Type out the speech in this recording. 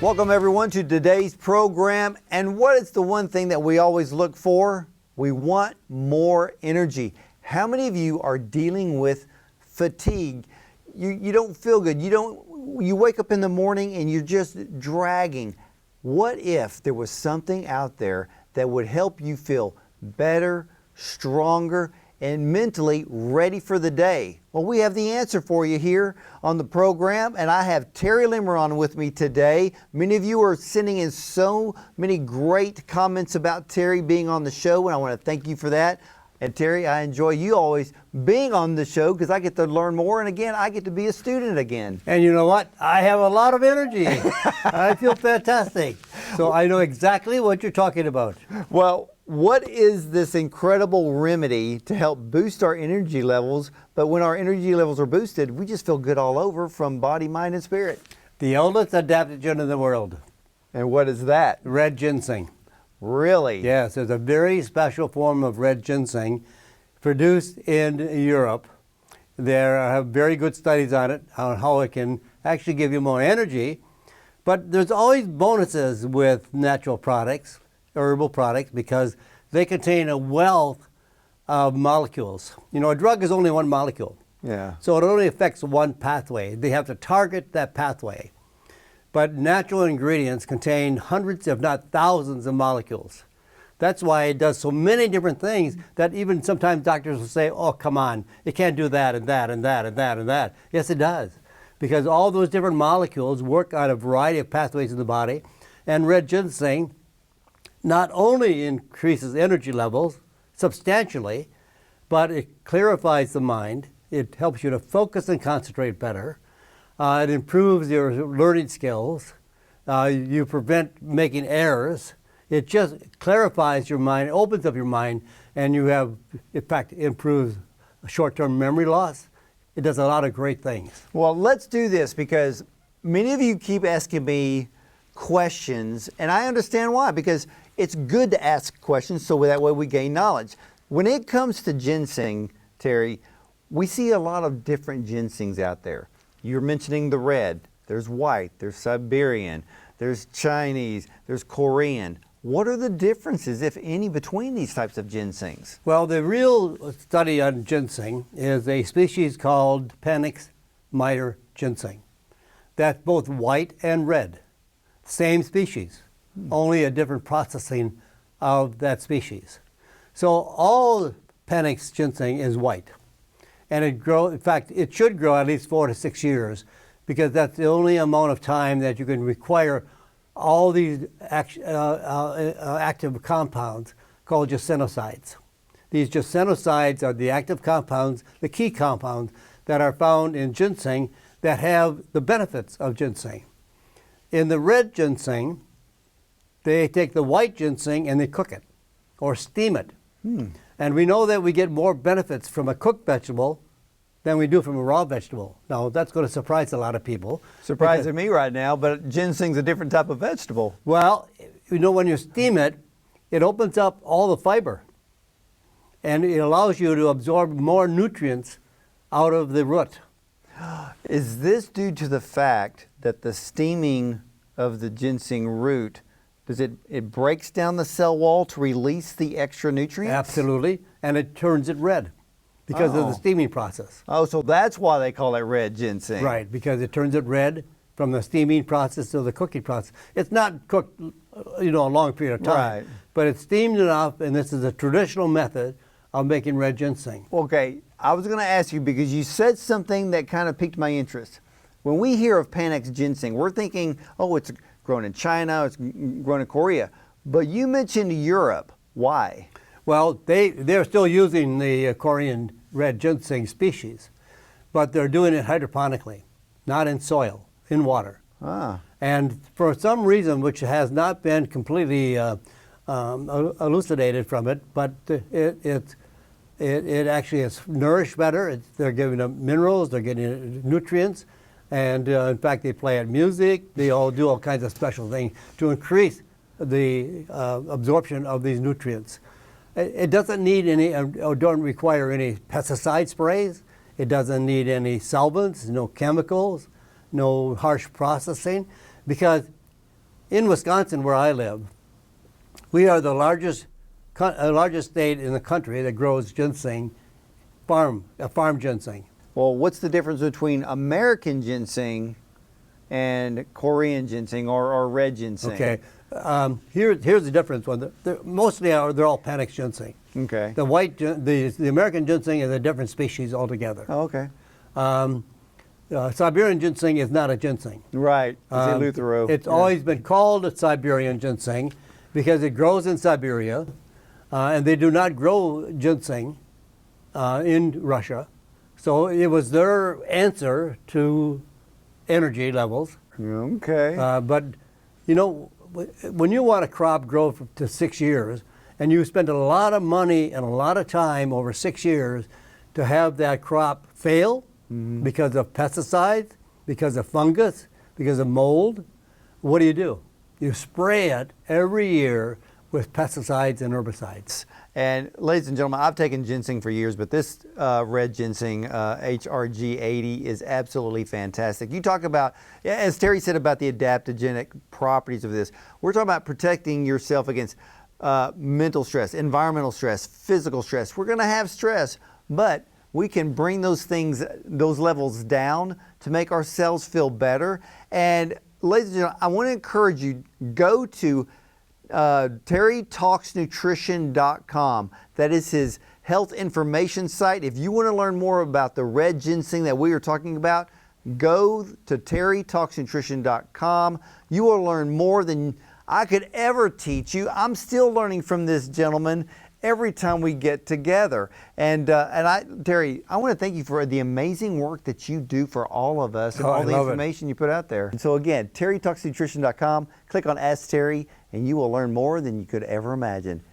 Welcome everyone to today's program. And what is the one thing that we always look for? We want more energy. How many of you are dealing with fatigue? You don't feel good. You wake up in the morning and you're just dragging. What if there was something out there that would help you feel better, stronger, and mentally ready for the day? Well, we have the answer for you here on the program, and I have Terry Limmer on with me today. Many of you are sending in so many great comments about Terry being on the show, and I want to thank you for that. And Terry, I enjoy you always being on the show because I get to learn more, and again, I get to be a student again. And you know what? I have a lot of energy. I feel fantastic. So I know exactly what you're talking about. Well, what is this incredible remedy to help boost our energy levels? But when our energy levels are boosted, we just feel good all over from body, mind, and spirit. The oldest adaptogen in the world. And what is that? Red ginseng. Really? Yes, there's a very special form of red ginseng produced in Europe. There are very good studies on it, on how it can actually give you more energy. But there's always bonuses with natural products, herbal products, because they contain a wealth of molecules. You know, a drug is only one molecule. Yeah. So it only affects one pathway. They have to target that pathway. But natural ingredients contain hundreds, if not thousands, of molecules. That's why it does so many different things that even sometimes doctors will say, oh, come on, it can't do that and that and that and that and that. Yes, it does. Because all those different molecules work on a variety of pathways in the body. And red ginseng not only increases energy levels substantially, but it clarifies the mind. It helps you to focus and concentrate better. It improves your learning skills. You prevent making errors. It just clarifies your mind, opens up your mind, and you have, in fact, improves short-term memory loss. It does a lot of great things. Well, let's do this because many of you keep asking me questions, and I understand why, because it's good to ask questions so that way we gain knowledge. When it comes to ginseng, Terry, we see a lot of different ginsengs out there. You're mentioning the red, there's white, there's Siberian, there's Chinese, there's Korean. What are the differences, if any, between these types of ginsengs? Well, the real study on ginseng is a species called Panax miter ginseng. That's both white and red. Same species, only a different processing of that species. So all Panax ginseng is white. And it grows, in fact, it should grow at least 4 to 6 years because that's the only amount of time that you can require all these active compounds called gessenosides. These gessenosides are the active compounds, the key compounds that are found in ginseng that have the benefits of ginseng. In the red ginseng, they take the white ginseng and they cook it or steam it. And we know that we get more benefits from a cooked vegetable than we do from a raw vegetable. Now, that's going to surprise a lot of people. Surprising me right now, but ginseng's a different type of vegetable. Well, you know, when you steam it, it opens up all the fiber. And it allows you to absorb more nutrients out of the root. Is this due to the fact that the steaming of the ginseng root, it breaks down the cell wall to release the extra nutrients? Absolutely, and it turns it red because of the steaming process. Oh, so that's why they call it red ginseng. Right, because it turns it red from the steaming process to the cooking process. It's not cooked, you know, a long period of time, Right. But it's steamed enough, and this is a traditional method of making red ginseng. Okay, I was going to ask you because you said something that kind of piqued my interest. When we hear of Panax ginseng, we're thinking, oh, it's grown in China, it's grown in Korea. But you mentioned Europe. Why? Well, they're still using the Korean red ginseng species, but they're doing it hydroponically, not in soil, in water. Ah. And for some reason, which has not been completely elucidated from it, but it actually is nourished better. They're giving them minerals, they're getting nutrients, and in fact, they play at music. They all do all kinds of special things to increase the absorption of these nutrients. It doesn't need any, or don't require any pesticide sprays. It doesn't need any solvents, no chemicals, no harsh processing, because in Wisconsin, where I live, we are the largest state in the country that grows ginseng, farm ginseng. Well, what's the difference between American ginseng and Korean ginseng or red ginseng? Okay, here's the difference. They're all Panax ginseng. Okay. The American ginseng is a different species altogether. Oh, okay. Siberian ginseng is not a ginseng. Right. It's Eleuthero. It's always been called a Siberian ginseng because it grows in Siberia, and they do not grow ginseng in Russia. So it was their answer to energy levels. Okay. But, you know, when you want a crop grow to 6 years, and you spend a lot of money and a lot of time over 6 years to have that crop fail because of pesticides, because of fungus, because of mold, what do? You spray it every year with pesticides and herbicides. And ladies and gentlemen, I've taken ginseng for years, but this red ginseng, HRG80, is absolutely fantastic. You talk about, as Terry said about the adaptogenic properties of this, we're talking about protecting yourself against mental stress, environmental stress, physical stress. We're going to have stress, but we can bring those levels down to make ourselves feel better. And ladies and gentlemen, I want to encourage you, go to terrytalksnutrition.com. That is his health information site. If you want to learn more about the red ginseng that we are talking about, go to terrytalksnutrition.com. You will learn more than I could ever teach you. I'm still learning from this gentleman every time we get together. And Terry, I want to thank you for the amazing work that you do for all of us and all the information you put out there. And so again, terrytalksnutrition.com, click on Ask Terry, and you will learn more than you could ever imagine.